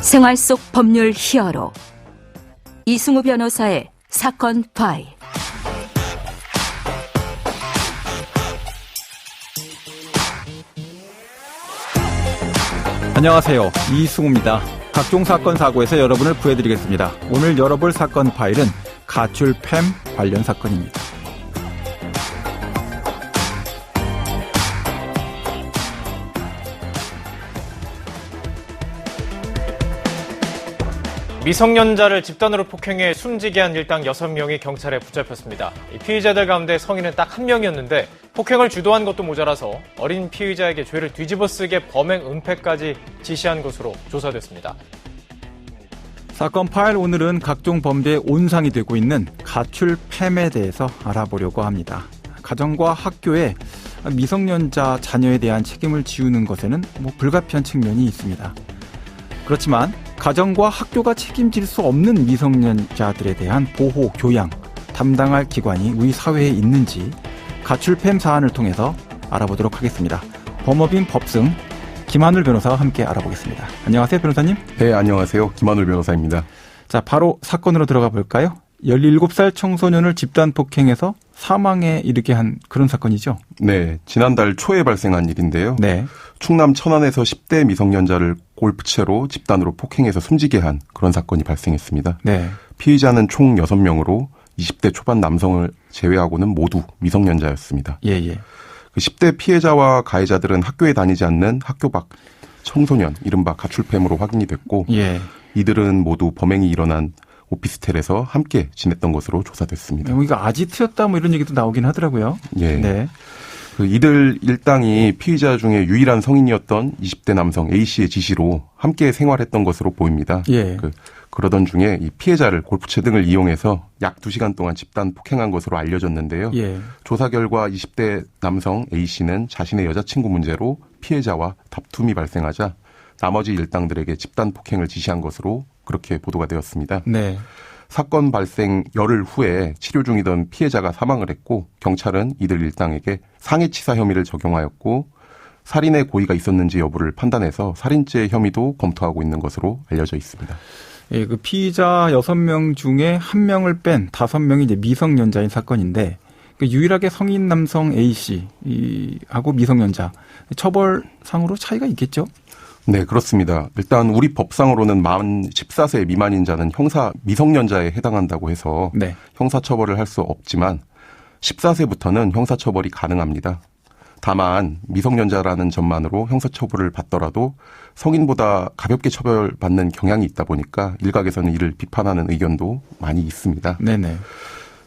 생활 속 법률 히어로 이승우 변호사의 사건 파일. 안녕하세요. 이승우입니다. 각종 사건 사고에서 여러분을 구해드리겠습니다. 오늘 열어볼 사건 파일은 가출 팸 관련 사건입니다. 미성년자를 집단으로 폭행해 숨지게 한 일당 6명이 경찰에 붙잡혔습니다. 피의자들 가운데 성인은 딱 1명이었는데 폭행을 주도한 것도 모자라서 어린 피의자에게 죄를 뒤집어쓰게 범행 은폐까지 지시한 것으로 조사됐습니다. 사건 파일 오늘은 각종 범죄의 온상이 되고 있는 가출 팸에 대해서 알아보려고 합니다. 가정과 학교에 미성년자 자녀에 대한 책임을 지우는 것에는 불가피한 측면이 있습니다. 그렇지만 가정과 학교가 책임질 수 없는 미성년자들에 대한 보호, 교양, 담당할 기관이 우리 사회에 있는지 가출 팸 사안을 통해서 알아보도록 하겠습니다. 법무법인 법승 김한울 변호사와 함께 알아보겠습니다. 안녕하세요, 변호사님. 네, 안녕하세요. 김한울 변호사입니다. 자, 바로 사건으로 들어가 볼까요? 17살 청소년을 집단 폭행해서 사망에 이르게 한 그런 사건이죠? 네, 지난달 초에 발생한 일인데요. 네. 충남 천안에서 10대 미성년자를 골프채로 집단으로 폭행해서 숨지게 한 그런 사건이 발생했습니다. 네. 피의자는 총 6명으로 20대 초반 남성을 제외하고는 모두 미성년자였습니다. 예. 그 10대 피해자와 가해자들은 학교에 다니지 않는 학교 밖 청소년, 이른바 가출팸으로 확인이 됐고, 예. 이들은 모두 범행이 일어난 오피스텔에서 함께 지냈던 것으로 조사됐습니다. 이거 아지트였다 이런 얘기도 나오긴 하더라고요. 예. 네. 그 이들 일당이 피의자 중에 유일한 성인이었던 20대 남성 A씨의 지시로 함께 생활했던 것으로 보입니다. 예. 그러던 중에 이 피해자를 골프채 등을 이용해서 약 2시간 동안 집단 폭행한 것으로 알려졌는데요. 예. 조사 결과 20대 남성 A씨는 자신의 여자친구 문제로 피해자와 다툼이 발생하자 나머지 일당들에게 집단 폭행을 지시한 것으로 그렇게 보도가 되었습니다. 네. 사건 발생 열흘 후에 치료 중이던 피해자가 사망을 했고, 경찰은 이들 일당에게 상해치사 혐의를 적용하였고, 살인의 고의가 있었는지 여부를 판단해서 살인죄 혐의도 검토하고 있는 것으로 알려져 있습니다. 예, 그 피의자 6명 중에 1명을 뺀 5명이 이제 미성년자인 사건인데, 유일하게 성인 남성 A씨하고 미성년자, 처벌상으로 차이가 있겠죠? 네, 그렇습니다. 일단 우리 법상으로는 만 14세 미만인 자는 형사 미성년자에 해당한다고 해서 네. 형사처벌을 할 수 없지만 14세부터는 형사처벌이 가능합니다. 다만 미성년자라는 점만으로 형사처벌을 받더라도 성인보다 가볍게 처벌받는 경향이 있다 보니까 일각에서는 이를 비판하는 의견도 많이 있습니다. 네네.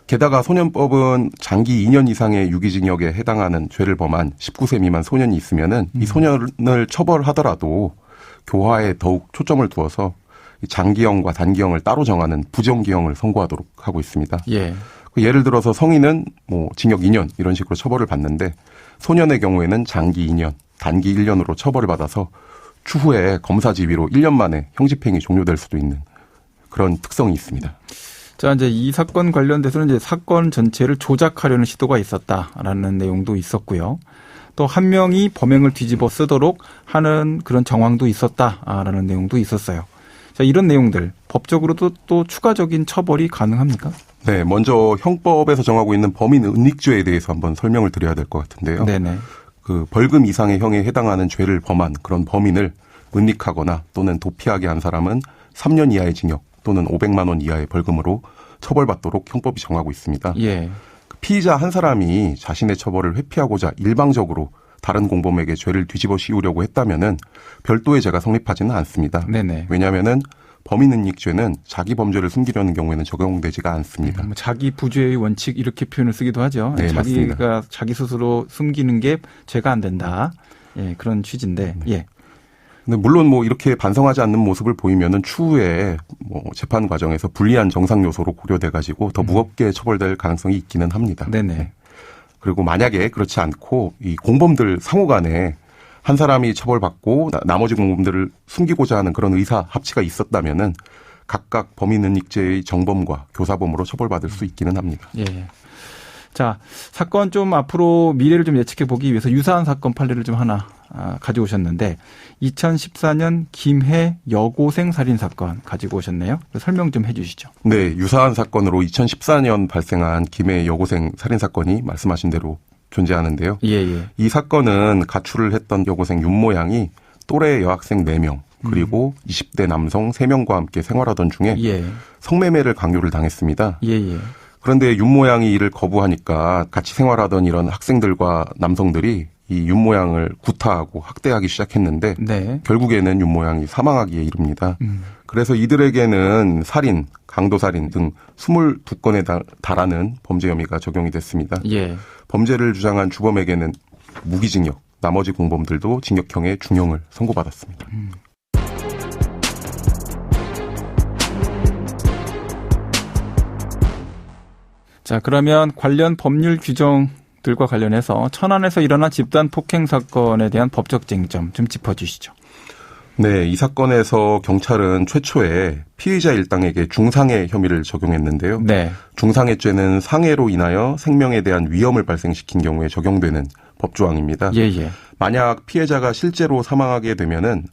게다가 소년법은 장기 2년 이상의 유기징역에 해당하는 죄를 범한 19세 미만 소년이 있으면은 이 소년을 처벌하더라도 교화에 더욱 초점을 두어서 장기형과 단기형을 따로 정하는 부정기형을 선고하도록 하고 있습니다. 예. 예를 들어서 성인은 징역 2년 이런 식으로 처벌을 받는데 소년의 경우에는 장기 2년, 단기 1년으로 처벌을 받아서 추후에 검사 지휘로 1년 만에 형집행이 종료될 수도 있는 그런 특성이 있습니다. 자, 이제 이 사건 관련돼서는 이제 사건 전체를 조작하려는 시도가 있었다라는 내용도 있었고요. 또 1명이 범행을 뒤집어 쓰도록 하는 그런 정황도 있었다라는 내용도 있었어요. 자, 이런 내용들 법적으로도 또 추가적인 처벌이 가능합니까? 네, 먼저 형법에서 정하고 있는 범인 은닉죄에 대해서 한번 설명을 드려야 될 것 같은데요. 네네. 그 벌금 이상의 형에 해당하는 죄를 범한 그런 범인을 은닉하거나 또는 도피하게 한 사람은 3년 이하의 징역 또는 500만 원 이하의 벌금으로 처벌받도록 형법이 정하고 있습니다. 예. 피의자 한 사람이 자신의 처벌을 회피하고자 일방적으로 다른 공범에게 죄를 뒤집어 씌우려고 했다면은 별도의 죄가 성립하지는 않습니다. 네네. 왜냐하면은 범인 은닉죄는 자기 범죄를 숨기려는 경우에는 적용되지가 않습니다. 자기 부주의 원칙 이렇게 표현을 쓰기도 하죠. 네, 자기가 맞습니다. 자기 스스로 숨기는 게 죄가 안 된다. 예, 그런 취지인데. 예. 근데 물론 이렇게 반성하지 않는 모습을 보이면은 추후에 재판 과정에서 불리한 정상 요소로 고려돼 가지고 더 무겁게 처벌될 가능성이 있기는 합니다. 네네. 그리고 만약에 그렇지 않고 이 공범들 상호 간에 한 사람이 처벌받고 나머지 공범들을 숨기고자 하는 그런 의사 합치가 있었다면은 각각 범인 은닉죄의 정범과 교사범으로 처벌받을 수 있기는 합니다. 예. 자, 사건 좀 앞으로 미래를 좀 예측해 보기 위해서 유사한 사건 판례를 좀 하나 가져오셨는데 2014년 김해 여고생 살인 사건 가지고 오셨네요. 설명 좀 해주시죠. 네, 유사한 사건으로 2014년 발생한 김해 여고생 살인 사건이 말씀하신 대로 존재하는데요. 예. 이 사건은 가출을 했던 여고생 윤모 양이 또래 여학생 4명 그리고 20대 남성 3명과 함께 생활하던 중에 성매매를 강요를 당했습니다. 예. 그런데 윤모 양이 이를 거부하니까 같이 생활하던 이런 학생들과 남성들이 이 윤모 양을 구타하고 학대하기 시작했는데 결국에는 윤모 양이 사망하기에 이릅니다. 그래서 이들에게는 살인, 강도살인 등 22건에 달하는 범죄 혐의가 적용이 됐습니다. 범죄를 주장한 주범에게는 무기징역, 나머지 공범들도 징역형의 중형을 선고받았습니다. 자, 그러면 관련 법률 규정들과 관련해서 천안에서 일어난 집단 폭행 사건에 대한 법적 쟁점 좀 짚어주시죠. 네, 이 사건에서 경찰은 최초에 피의자 일당에게 중상해 혐의를 적용했는데요. 중상해죄는 상해로 인하여 생명에 대한 위험을 발생시킨 경우에 적용되는 법조항입니다. 만약 피해자가 실제로 사망하게 되면은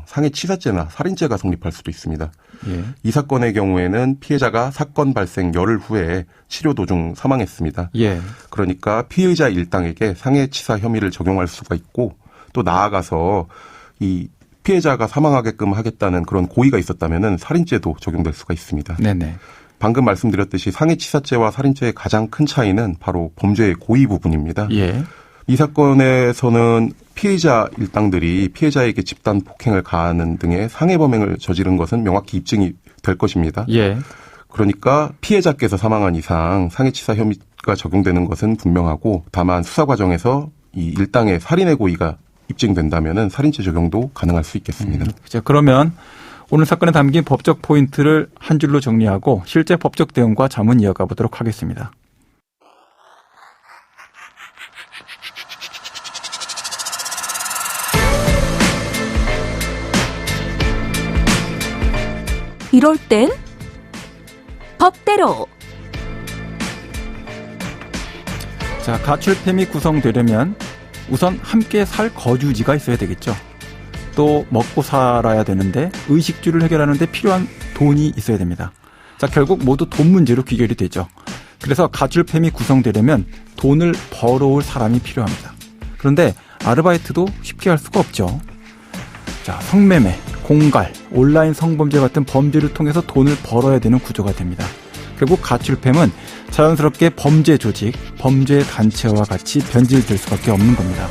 상해치사죄나 살인죄가 성립할 수도 있습니다. 이 사건의 경우에는 피해자가 사건 발생 열흘 후에 치료 도중 사망했습니다. 그러니까 피의자 일당에게 상해치사 혐의를 적용할 수가 있고 또 나아가서 이 피해자가 사망하게끔 하겠다는 그런 고의가 있었다면은 살인죄도 적용될 수가 있습니다. 방금 말씀드렸듯이 상해치사죄와 살인죄의 가장 큰 차이는 바로 범죄의 고의 부분입니다. 이 사건에서는 피해자 일당들이 피해자에게 집단 폭행을 가하는 등의 상해 범행을 저지른 것은 명확히 입증이 될 것입니다. 그러니까 피해자께서 사망한 이상 상해치사 혐의가 적용되는 것은 분명하고 다만 수사 과정에서 이 일당의 살인의 고의가 입증된다면은 살인죄 적용도 가능할 수 있겠습니다. 그러면 오늘 사건에 담긴 법적 포인트를 한 줄로 정리하고 실제 법적 대응과 자문 이어가 보도록 하겠습니다. 이럴 땐 법대로. 자, 가출팸이 구성되려면 우선 함께 살 거주지가 있어야 되겠죠. 또 먹고 살아야 되는데 의식주를 해결하는 데 필요한 돈이 있어야 됩니다. 자, 결국 모두 돈 문제로 귀결이 되죠. 그래서 가출팸이 구성되려면 돈을 벌어올 사람이 필요합니다. 그런데 아르바이트도 쉽게 할 수가 없죠. 자, 성매매, 공갈, 온라인 성범죄 같은 범죄를 통해서 돈을 벌어야 되는 구조가 됩니다. 결국 가출팸은 자연스럽게 범죄 조직, 범죄 단체와 같이 변질될 수밖에 없는 겁니다.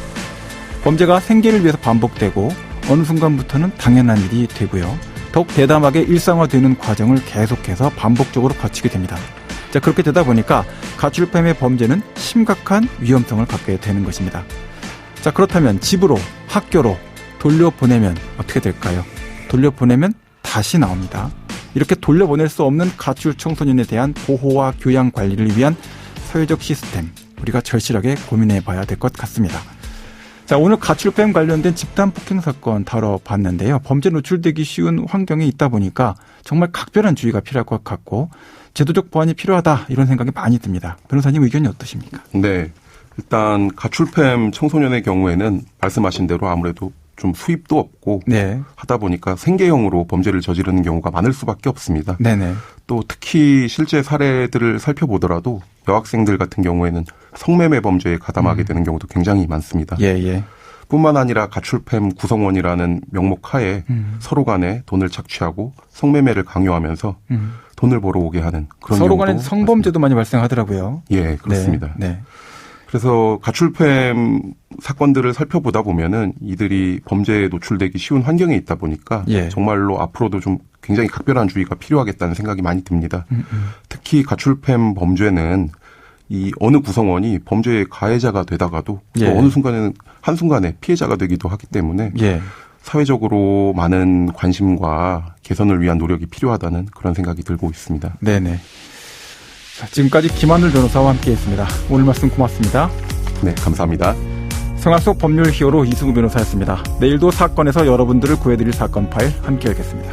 범죄가 생계를 위해서 반복되고 어느 순간부터는 당연한 일이 되고요. 더욱 대담하게 일상화되는 과정을 계속해서 반복적으로 거치게 됩니다. 자, 그렇게 되다 보니까 가출팸의 범죄는 심각한 위험성을 갖게 되는 것입니다. 자, 그렇다면 집으로, 학교로 돌려보내면 어떻게 될까요? 돌려보내면 다시 나옵니다. 이렇게 돌려보낼 수 없는 가출 청소년에 대한 보호와 교양 관리를 위한 사회적 시스템, 우리가 절실하게 고민해 봐야 될 것 같습니다. 자, 오늘 가출팸 관련된 집단 폭행 사건 다뤄봤는데요. 범죄 노출되기 쉬운 환경에 있다 보니까 정말 각별한 주의가 필요할 것 같고 제도적 보완이 필요하다 이런 생각이 많이 듭니다. 변호사님 의견이 어떠십니까? 네, 일단 가출팸 청소년의 경우에는 말씀하신 대로 아무래도 좀 수입도 없고 하다 보니까 생계형으로 범죄를 저지르는 경우가 많을 수밖에 없습니다. 또 특히 실제 사례들을 살펴보더라도 여학생들 같은 경우에는 성매매 범죄에 가담하게 되는 경우도 굉장히 많습니다. 뿐만 아니라 가출팸 구성원이라는 명목 하에 서로 간에 돈을 착취하고 성매매를 강요하면서 돈을 벌어오게 하는 그런 서로 경우도 간에 성범죄도 많이 발생하더라고요. 예, 그렇습니다. 그래서 가출팸 사건들을 살펴보다 보면은 이들이 범죄에 노출되기 쉬운 환경에 있다 보니까 정말로 앞으로도 좀 굉장히 각별한 주의가 필요하겠다는 생각이 많이 듭니다. 특히 가출팸 범죄는 이 어느 구성원이 범죄의 가해자가 되다가도 또 어느 순간에는 한순간에 피해자가 되기도 하기 때문에 사회적으로 많은 관심과 개선을 위한 노력이 필요하다는 그런 생각이 들고 있습니다. 자, 지금까지 김하늘 변호사와 함께했습니다. 오늘 말씀 고맙습니다. 네, 감사합니다. 생활 속 법률 히어로 이승우 변호사였습니다. 내일도 사건에서 여러분들을 구해드릴 사건 파일 함께 하겠습니다.